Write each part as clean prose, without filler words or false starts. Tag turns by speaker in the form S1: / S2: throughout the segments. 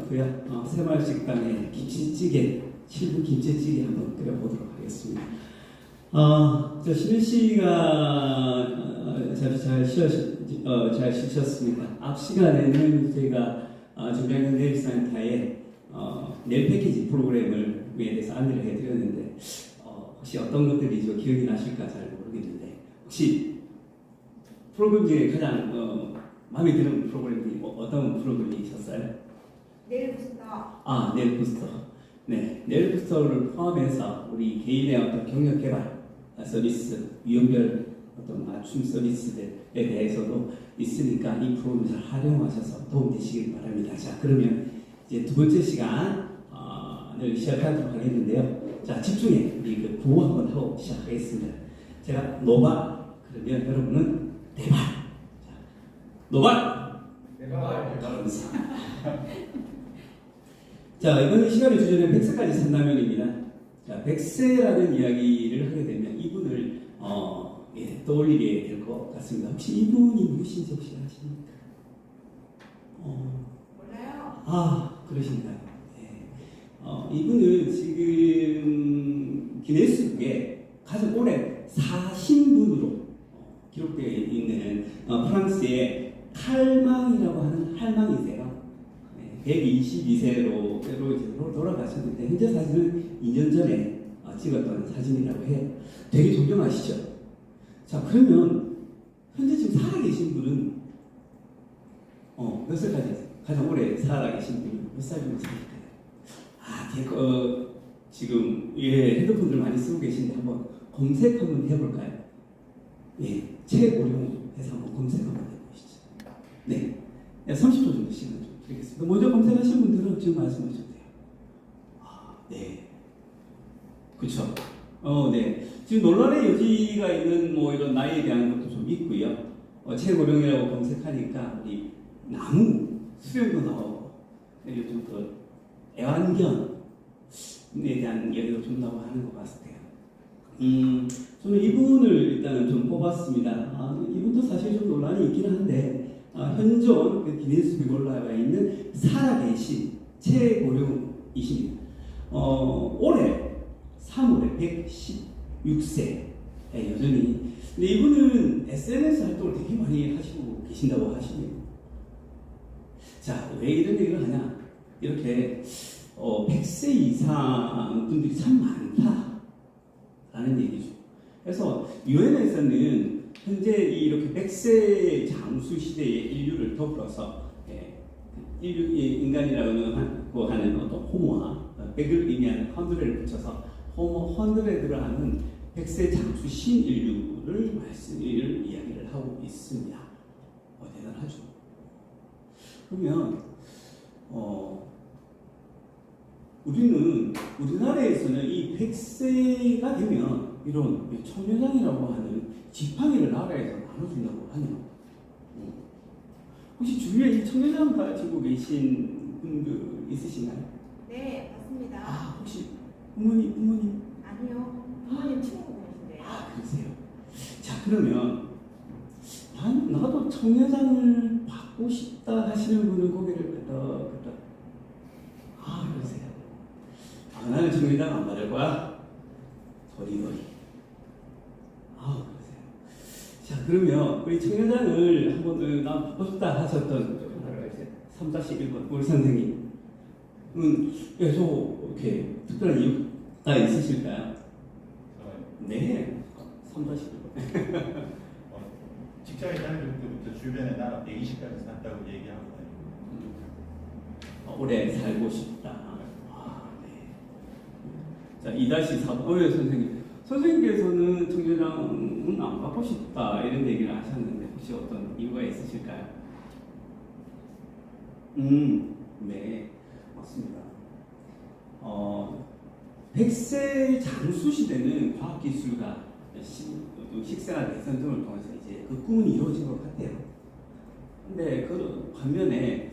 S1: 새마을식당의 김치찌개, 7분 김치찌개 한번 끓여보도록 하겠습니다. 신은 씨가 잘 쉬셨습니다. 앞 시간에는 저희가 중장년 네일센터의 네일 패키지 프로그램을 대해서 안내를 해드렸는데 혹시 어떤 것들이 기억이 나실까 잘 모르겠는데 혹시 프로그램 중에 가장 마음에 드는 프로그램이 어떤 프로그램이셨어요?
S2: 네일 부스터.
S1: 네일 부스터. 네, 네일 부스터를 포함해서 우리 개인의 어떤 경력 개발 서비스, 유형별 어떤 맞춤 서비스들에 대해서도 있으니까 이 프로그램을 잘 활용하셔서 도움되시길 바랍니다. 자, 그러면 이제 두 번째 시간을 시작하도록 하겠는데요. 자, 집중해. 우리 그 구호 한번 하고 시작하겠습니다. 제가 노발, 그러면 여러분은 대발. 자, 노발!
S3: 대발!
S1: 자, 이번 시간의 주제는 100세까지 산다면입니다. 자, 100세라는 이야기를 하게 되면 이분을 떠올리게 될 것 같습니다. 혹시 이분이 누구신지 혹시 아십니까?
S2: 몰라요.
S1: 그러신가요? 네. 이분은 지금 기네스북에 가장 오래 사신 분으로 기록되어 있는 프랑스의 칼망이라고 하는 할망이세요. 122세로 돌아가셨는데 현재 사진은 2년 전에 찍었던 사진이라고 해요. 되게 존경하시죠? 자, 그러면 현재 지금 살아계신 분은 몇 살까지 가장 오래 살아계신 분은 몇 살 정도 사실까요? 지금 핸드폰들 많이 쓰고 계신데 한번 검색 한번 해볼까요? 예, 최고령 해서 한번 검색 한번 해보시죠. 네, 30초 정도 시간 좀 드리겠습니다. 먼저 검색하신 분들은 지금 말씀하셔도 돼요. 네, 그렇죠. 네, 지금 논란의 여지가 있는 이런 나이에 대한 것도 좀 있고요. 최고령이라고 검색하니까 우리 나무 수령도 나오고 요즘 그 애완견에 대한 이야기도 좀 나오고 하는 것 같아요. 저는 이분을 일단은 좀 뽑았습니다. 이분도 사실 좀 논란이 있긴 한데 현존 그 기네스북에 올라와 있는 살아계신 최고령이십니다. 올해 3월에 116세 여전히. 근데 이분은 SNS 활동을 되게 많이 하시고 계신다고 하십니다. 자, 왜 이런 얘기를 하냐? 이렇게 100세 이상 분들이 참 많다라는 얘기죠. 그래서 유엔에서는 현재 이렇게 100세 장수 시대의 인류를 더불어서 인간이라고 하는 어떤 호모와 100을 의미하는 헌드레를 붙여서 호모 헌드레드를 하는 100세 장수 신인류를 이야기를 하고 있습니다. 대단하죠. 그러면 우리나라에서는 이 100세가 되면 이런 청년장이라고 하는 지팡이를 나라에서 나눠준다고 하네요. 혹시 주위에 이 청년장 가지고 계신 분들 있으신가요?
S2: 네, 맞습니다.
S1: 혹시 부모님?
S2: 아니요. 부모님 친구분이신데요.
S1: 그러세요? 자, 그러면 나도 청년장을 받고 싶다 하시는 분은 고개를 끄덕끄덕. 그러세요? 나는 청년장 안 받을 거야? 도리도리. 그러세요? 자, 그러면 우리 청년장을 한번 나 받고 싶다 하셨던 3-1번 우리 선생님. 저 이렇게 특별한 이유가 있으실까요? 네, 3-1번.
S3: 직장에 다닐 때부터 주변에 나라 120까지 산다고 얘기하고 다니고
S1: 오래 살고 싶다. 네. 자, 2-4번 선생님께서는 청년장은 안 받고 싶다 이런 얘기를 하셨는데 혹시 어떤 이유가 있으실까요? 네, 맞습니다. 100세 장수 시대는 과학기술과 식생활 개선 등을 통해서 이제 그 꿈은 이루어진 것 같아요. 근데 그 반면에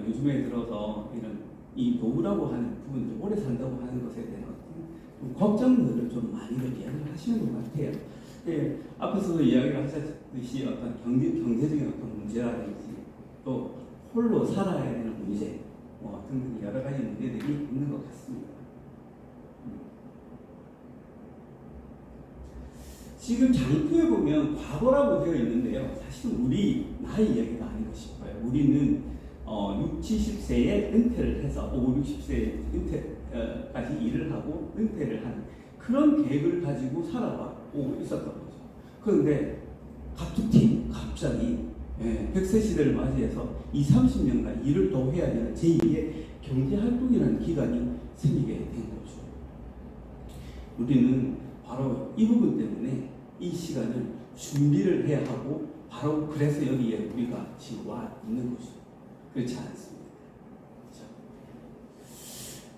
S1: 요즘에 들어서 이런 이 노후라고 하는 부분들, 오래 산다고 하는 것에 대한 어떤 걱정들을 좀 많이들 이야기를 하시는 것 같아요. 앞에서도 이야기를 하셨듯이 어떤 경제적인 어떤 문제라든지 또 홀로 살아야 되는 문제, 등등 여러 가지 문제들이 있는 것 같습니다. 지금 장표에 보면 과거라고 되어 있는데요. 사실은 우리 나이 이야기가 아닌가 싶어요. 우리는 6, 70세에 은퇴를 해서 5, 60세에 은퇴까지 일을 하고 은퇴를 하는 그런 계획을 가지고 살아오고 있었던 거죠. 그런데 갑자기 100세 시대를 맞이해서 20, 30년간 일을 더 해야 되는 제2의 경제활동이라는 기간이 생기게 된 거죠. 우리는 바로 이 부분 때문에 이 시간을 준비를 해야 하고 바로 그래서 여기에 우리가 지금 와 있는 거죠. 그렇지 않습니까?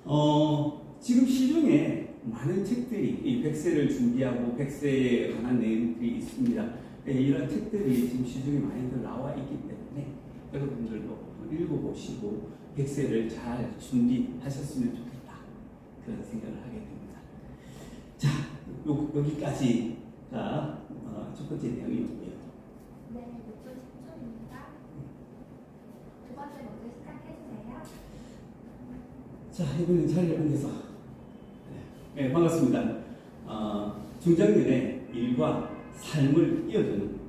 S1: 그렇죠? 지금 시중에 많은 책들이 이 100세를 준비하고 100세에 관한 내용들이 있습니다. 이런 책들이 지금 시중에 많이들 나와 있기 때문에 여러분들도 읽어보시고 100세를 잘 준비하셨으면 좋겠다. 그런 생각을 하게 됩니다. 자, 여기까지가 첫 번째 내용이고요.
S4: 네, 6분 10초입니다. 두 번째 모두 시작해주세요.
S1: 자, 이번엔 자리를 옮겨서. 네, 반갑습니다. 중장년의 일과 삶을 이어주는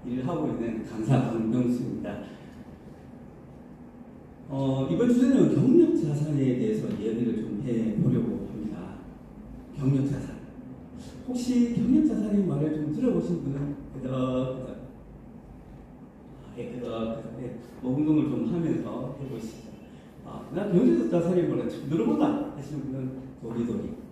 S1: 일을 하고 있는 강사 강병수입니다. 이번 주제는 경력자산에 대해서 이야기를 좀 해보려고 합니다. 경력자산. 혹시 경력자산의 말을 좀 들어보신 분은 운동을 좀 하면서 해보시죠. 나 경력자산의 말을 좀 들어본다 하시는 분은 도리도리.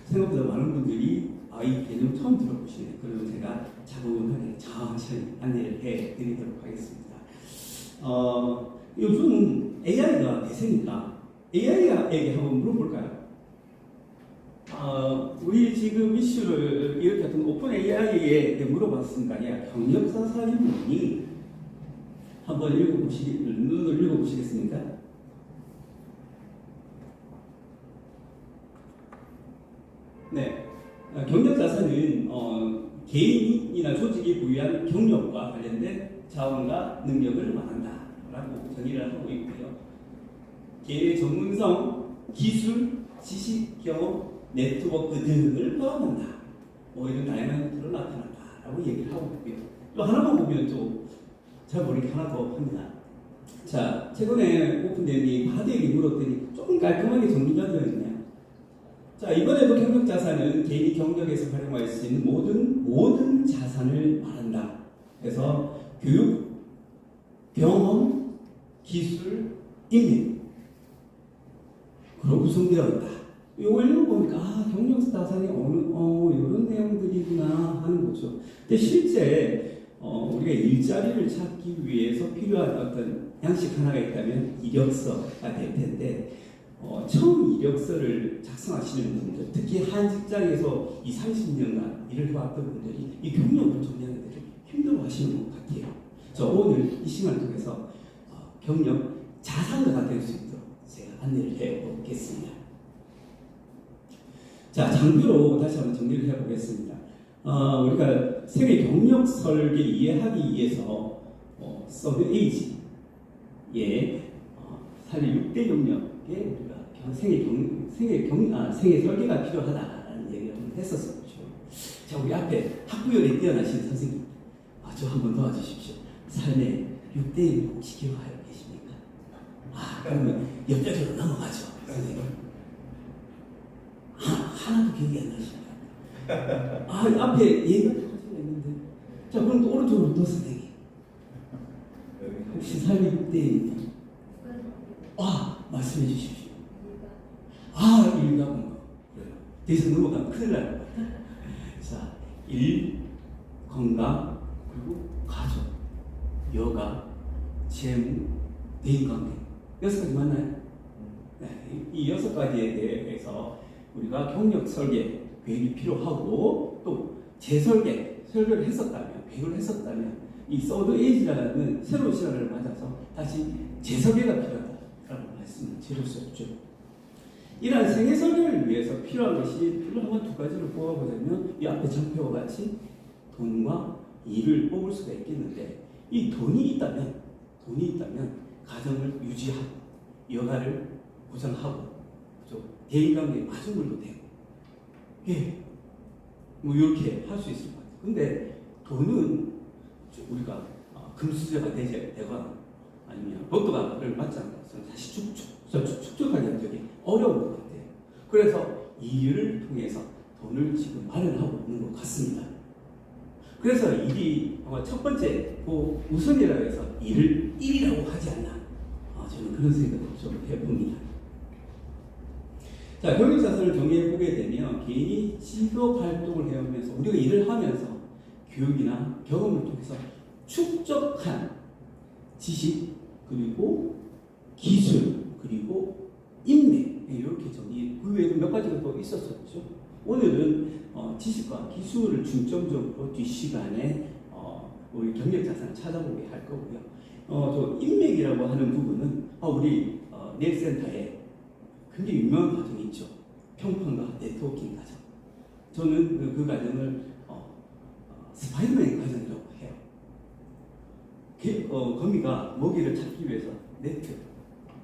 S1: 생각보다 많은 분들이 이 개념 처음 들어보시네. 그러면 제가 차분하게 천천히 안내를 해드리도록 하겠습니다. 요즘 AI가 대세니까 AI에게 한번 물어볼까요? 우리 지금 이슈를 이렇게 어떤 오픈 AI에게 물어봤습니다. 경력자산이 뭐니? 한번 눈을 읽어보시겠습니까? 네, 경력자산은 개인이나 조직이 부여한 경력과 관련된 자원과 능력을 말한다라고 정의를 하고 있고요. 개인의 전문성, 기술, 지식, 경험, 네트워크 등을 포함한다. 이런 다양한 것들을 나타난다라고 얘기를 하고 있고요. 또 하나만 보면 또 잘 모르게 하나 더 합니다. 자, 최근에 오픈된 이 바드에게 물었더니 조금 깔끔하게 정리가 되어 있네요. 자, 이번에도 경력자산은 개인이 경력에서 활용할 수 있는 모든 자산을 말한다. 그래서 교육, 경험, 기술, 인맥 그로 구성되어 있다. 이걸 읽어보니까 경력자산이 이런 내용들이구나 하는 거죠. 근데 실제 우리가 일자리를 찾기 위해서 필요한 어떤 양식 하나가 있다면 이력서가 될 텐데 처음 이력서를 작성하시는 분들, 특히 한 직장에서 20, 30년간 일을 해왔던 분들이 이 경력을 정리하는 데 힘들어 하시는 것 같아요. 저 오늘 이 시간을 통해서 경력 자산가가 될 수 있도록 제가 안내를 해보겠습니다. 자, 장표로 다시 한번 정리를 해보겠습니다. 우리가 세계 경력 설계 이해하기 위해서 서드 에이지의 살리 6대 경력에 우리가 생애 설계가 필요하다라는 얘기를 했었었죠. 자, 우리 앞에 학부열에 뛰어나신 선생님, 저 한번 도와주십시오. 삶의 6대 혹시 기억하고 계십니까? 그러면 옆자리로 넘어가죠, 선생님. 하나도 기억이 안 나시나요? 앞에 얘기가 하시가 있는데, 자, 그럼 또 오른쪽으로 또 선생님. 혹시 삶의 6대입니까? 말씀해 주십시오. 일과 공부. 그래요. 더 이상 넘어가면 큰일 날 거예요. 자, 일, 건강, 그리고 가족, 여가, 재무, 대인관계. 6가지 맞나요? 네, 이 6가지에 대해서 우리가 경력 설계 계획이 필요하고 또 재설계를 했었다면, 계획을 했었다면 이 서드 에이지라는 새로운 시간을 맞아서 다시 재설계가 필요하다라고 말씀을 드릴 수 없죠. 이러한 생애 설계를 위해서 필요한 것이 한번 두 가지를 뽑아보자면 이 앞에 장표와 같이 돈과 일을 뽑을 수가 있겠는데 이 돈이 있다면 돈이 있다면 가정을 유지하고 여가를 보장하고 그죠? 대인관계에 마중물도 되고 예, 뭐 이렇게 할 수 있을 것 같아요. 근데 돈은 우리가 금수저가 되거나 아니면 로또를 맞지 않는 것은 사실 축적하기가 되게 어려운 것 같아요. 그래서 이 일을 통해서 돈을 지금 마련하고 있는 것 같습니다. 그래서 일이 첫 번째 우선이라고 해서 일을 일이라고 하지 않나 저는 그런 생각을 좀 해봅니다. 자, 경력자산을 정리해보게 되면 개인이 직업 활동을 해오면서 우리가 일을 하면서 교육이나 경험을 통해서 축적한 지식 그리고 기술 그리고 인맥 이렇게 정리 그 외에도 몇 가지가 또 있었었죠. 오늘은 지식과 기술을 중점적으로 뒷시간에 우리 경력자산을 찾아보게 할 거고요. 저 인맥이라고 하는 부분은 우리 넬센터에 굉장히 유명한 과정이 있죠. 평판과 네트워킹 과정. 저는 그 과정을 스파이더맨 과정이라고 해요. 거미가 먹이를 찾기 위해서 네트,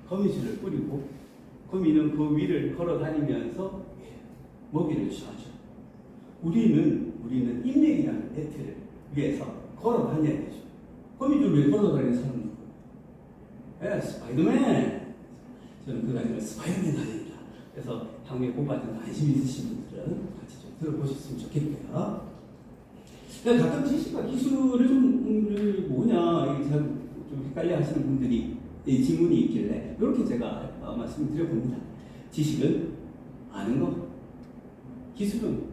S1: 거미줄을 뿌리고 거미는 그 위를 걸어 다니면서 먹이를 취하죠. 우리는 인맥이라는 네트를 위해서 걸어 다녀야 되죠. 거미줄 위에 걸어 다니는 사람은 누구예요? 스파이더맨. 저는 그 과정을 스파이더맨 과정이다. 그래서 향후에 공부하는 관심 있으신 분들은 같이 좀 들어보셨으면 좋겠고요. 가끔 지식과 기술을 좀 뭐냐 이게 좀 헷갈려 하시는 분들이 질문이 있길래 이렇게 제가 말씀을 드려봅니다. 지식은 아는 거, 기술은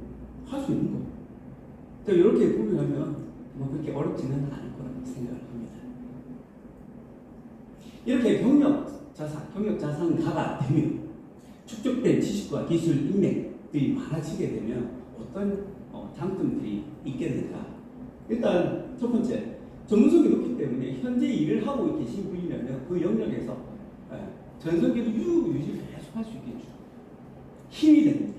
S1: 할 수 있는 거. 이렇게 구분하면 뭐 그렇게 어렵지는 않을 거라고 생각을 합니다. 이렇게 경력자산가가 되면 축적된 지식과 기술, 인맥들이 많아지게 되면 어떤 장점들이 있겠는가? 일단 첫 번째, 전문성이 높기 때문에 현재 일을 하고 계신 분이라면 그 영역에서 전성기를 유지를 계속 할 수 있겠죠. 힘이 됩니다.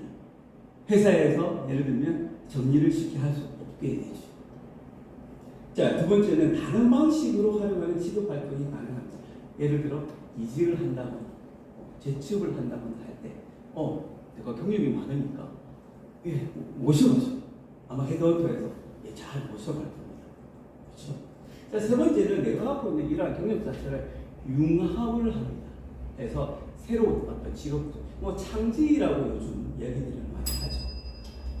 S1: 회사에서 예를 들면 정리를 쉽게 할 수 없게 되죠. 자, 두 번째는 다른 방식으로 활용하는 직업 활동이 가능합니다. 예를 들어 이직을 한다거나 재취업을 한다거나 할 때 내가 경력이 많으니까 모셔가죠. 아마 헤드헌터에서 잘 모셔갈 겁니다. 그렇죠? 자, 세 번째는 내가 갖고 있는 이러한 경력 자체를 융합을 합니다. 그래서 새로운 어떤 직업, 창직이라고 요즘 얘기들을 많이 하죠.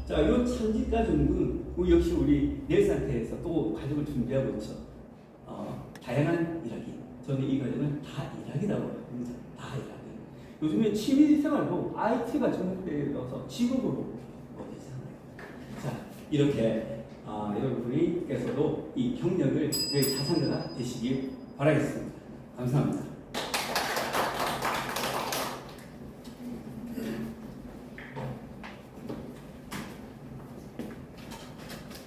S1: 자, 이 창직 과정은 역시 우리 넬센터에서 또 과정을 준비하고 있죠. 다양한 일하기. 저는 이 과정을 다 일하기라고 합니다. 다 일하기. 요즘에 취미생활도 IT가 접목되어서 직업으로 되잖아요. 자, 이렇게 여러분께서도 이 경력을 자산가가 되시길 바라겠습니다. 감사합니다.